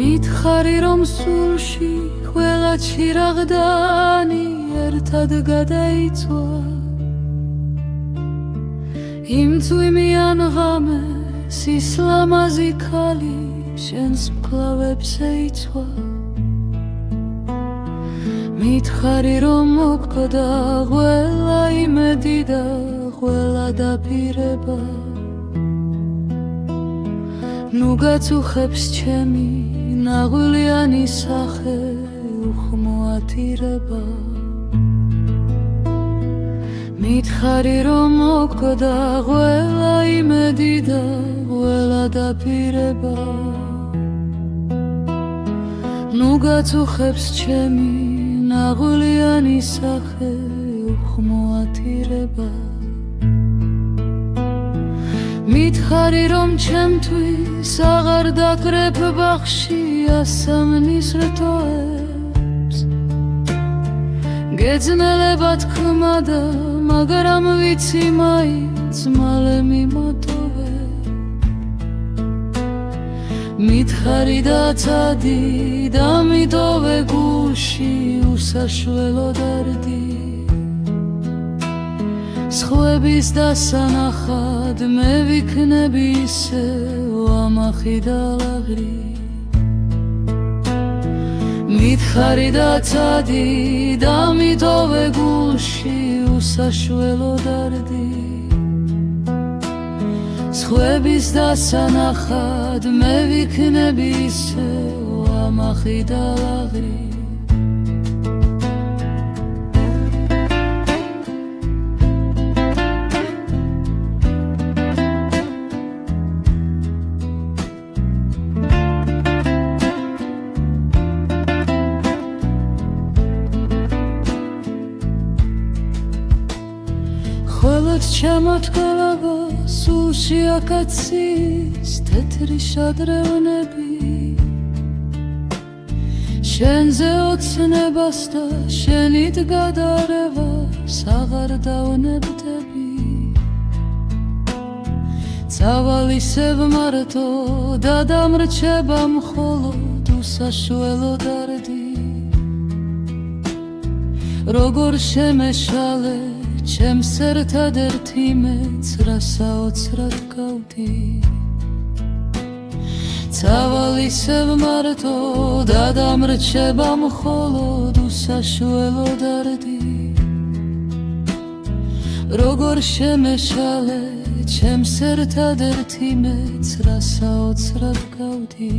მითხარი რომ სულში ყველა ჩირაღდანი ერთად გადაიწვა იმ წვიმიან ღამეს ის ლამაზი ქალი შენს მკლავებს ეიცვა მითხარი რომ მოკვდა ყველა იმედი და ყველა დაპირება ნუ გაწუხებს ჩემი ნაღვლიანი სახე უხმოათირება მითხარი რომ მოკვდა ყველა იმედი და ყველა დაპირება ნუ გაწუხებს ჩემი ნაღვლიანი სახე უხმოათირება მითხარი რომ ჩემთვის აღარ დაკრებ ბაღში ასამნის რტოებს გეძნელება თქმა და მაგრამ ვიცი მაინც მალე მიმოტოვე მითხარი და ცადი და მიტოვე გულში უსაშველო დარდი სხვების დასანახად მე ვიქნები ისევ ამახი და ლაღრი მითხარი და ცადი და მიტოვე გულში უსაშველო დარდი სხვების დასანახად მე ვიქნები ისევ ამახი და ლაღრი ხოლოდ ჩამოთქოლავო სულში აკაციის თეთრი შადრევნები შენზე ოცნებას და შენით გადარევას აღარ დავნებდები წავალისებ მარტო და დამრჩება მხოლოდ უსაშველო დარდი როგორ შემეშალე ჩემს ერთადერთი მეც რასაოცრად გავდი წავალისებ მარტო და დამრჩება მხოლოდ უსაშველო დარდი როგორ შემეშალე ჩემს ერთადერთი მეც რასაოცრად გავდი